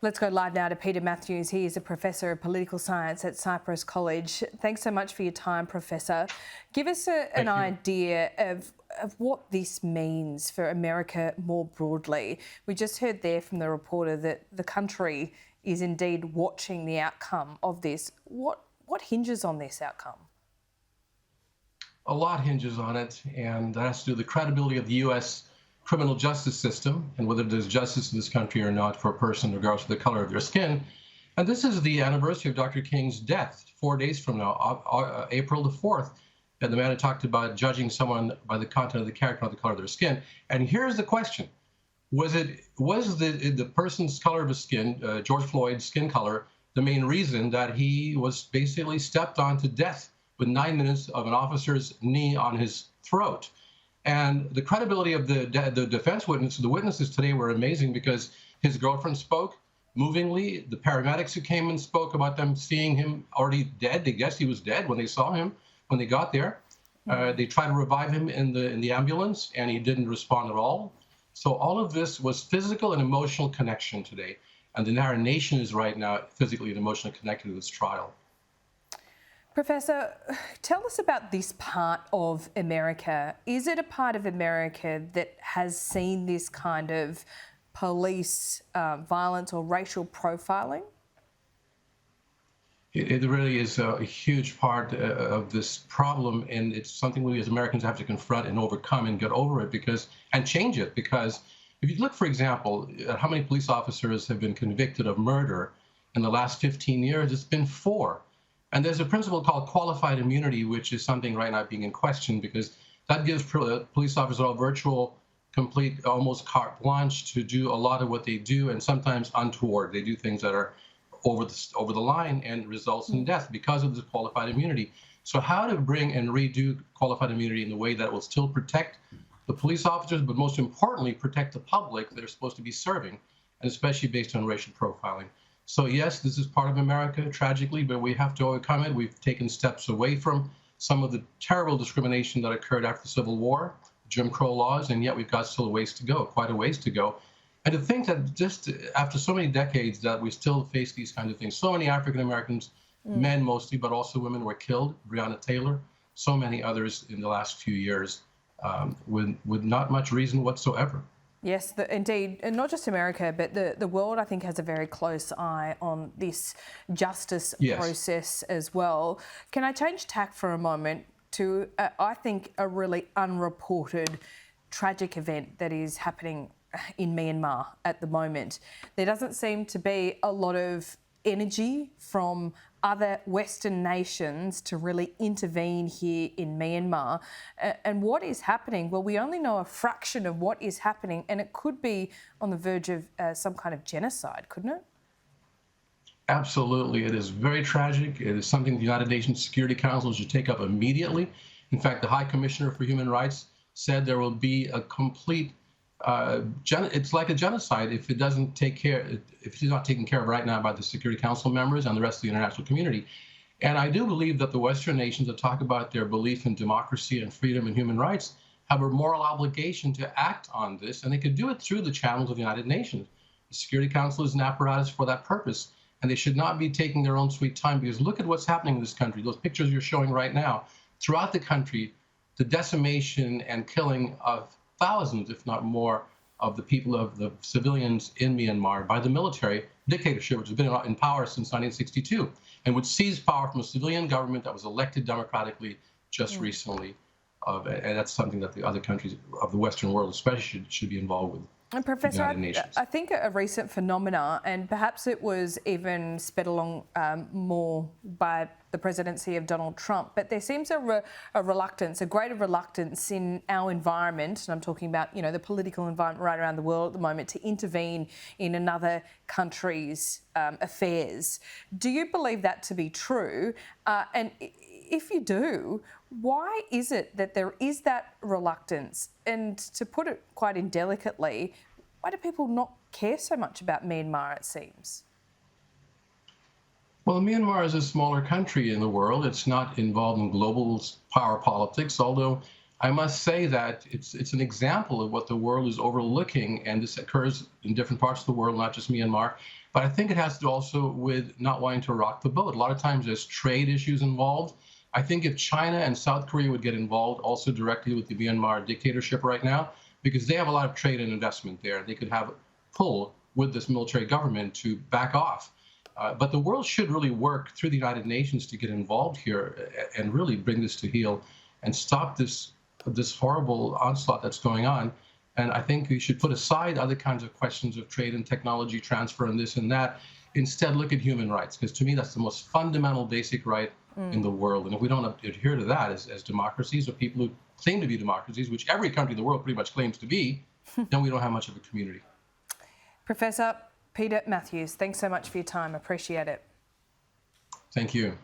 Let's go live now to Peter Mathews. He is a professor of political science at Cypress College. Thanks so much for your time, Professor. Give us an idea of what this means for America more broadly. We just heard there from the reporter that the country is indeed watching the outcome of this. What hinges on this outcome? A lot hinges on it, and that has to do with the credibility of the U.S. criminal justice system and whether there's justice in this country or not for a person regardless of the color of their skin. And this is the anniversary of Dr. King's death, 4 days from now, April the 4th. And the man had talked about judging someone by the content of the character, not the color of their skin. And here's the question. Was the person's color of his skin, George Floyd's skin color, the main reason that he was basically stepped on to death with 9 minutes of an officer's knee on his throat? And the credibility of the defense witness, the witnesses today were amazing because his girlfriend spoke movingly. The paramedics who came and spoke about them seeing him already dead. They guessed he was dead when they saw him, when they got there. They tried to revive him in the ambulance, and he didn't respond at all. So all of this was physical and emotional connection today. And the entire nation is right now physically and emotionally connected to this trial. Professor, tell us about this part of America. Is it a part of America that has seen this kind of police violence or racial profiling? It really is a huge part of this problem, and it's something we as Americans have to confront and overcome and get over it and change it. Because if you look, for example, at how many police officers have been convicted of murder in the last 15 years, it's been 4. And there's a principle called qualified immunity, which is something right now being in question because that gives police officers all virtual, complete, almost carte blanche to do a lot of what they do, and sometimes untoward. They do things that are over the line and results in death because of this qualified immunity. So how to bring and redo qualified immunity in a way that will still protect the police officers, but most importantly, protect the public they're supposed to be serving, and especially based on racial profiling. So yes, this is part of America, tragically, but we have to overcome it. We've taken steps away from some of the terrible discrimination that occurred after the Civil War, Jim Crow laws, and yet we've got still a ways to go, quite a ways to go. And to think that just after so many decades that we still face these kinds of things. So many African Americans, men mostly, but also women were killed, Breonna Taylor, so many others in the last few years with not much reason whatsoever. Yes, indeed, and not just America, but the world, I think, has a very close eye on this justice process as well. Can I change tack for a moment to, I think, a really unreported tragic event that is happening in Myanmar at the moment? There doesn't seem to be a lot of energy from other Western nations to really intervene here in Myanmar. And what is happening? Well, we only know a fraction of what is happening, and it could be on the verge of some kind of genocide, couldn't it? Absolutely. It is very tragic. It is something the United Nations Security Council should take up immediately. In fact, the High Commissioner for Human Rights said there will be a complete it's like a genocide if it doesn't take care, if it's not taken care of right now by the Security Council members and the rest of the international community. And I do believe that the Western nations that talk about their belief in democracy and freedom and human rights have a moral obligation to act on this, and they could do it through the channels of the United Nations. The Security Council is an apparatus for that purpose, and they should not be taking their own sweet time, because look at what's happening in this country. Those pictures you're showing right now, throughout the country, the decimation and killing of thousands, if not more, of the people, of the civilians in Myanmar by the military dictatorship, which has been in power since 1962 and would seize power from a civilian government that was elected democratically just recently. And that's something that the other countries of the Western world especially should be involved with. And Professor, I think a recent phenomena, and perhaps it was even sped along more by the presidency of Donald Trump, but there seems a reluctance, a greater reluctance in our environment, and I'm talking about, you know, the political environment right around the world at the moment, to intervene in another country's affairs. Do you believe that to be true? And if you do, why is it that there is that reluctance? And to put it quite indelicately, why do people not care so much about Myanmar, it seems? Well, Myanmar is a smaller country in the world. It's not involved in global power politics, although I must say that it's an example of what the world is overlooking, and this occurs in different parts of the world, not just Myanmar. But I think it has to do also with not wanting to rock the boat. A lot of times there's trade issues involved. I think if China and South Korea would get involved also directly with the Myanmar dictatorship right now, because they have a lot of trade and investment there, they could have pull with this military government to back off. But the world should really work through the United Nations to get involved here and really bring this to heel and stop this horrible onslaught that's going on. And I think we should put aside other kinds of questions of trade and technology transfer and this and that. Instead, look at human rights, because to me, that's the most fundamental, basic right in the world. And if we don't adhere to that as democracies or people who claim to be democracies, which every country in the world pretty much claims to be, then we don't have much of a community. Professor Peter Mathews, thanks so much for your time. Appreciate it. Thank you.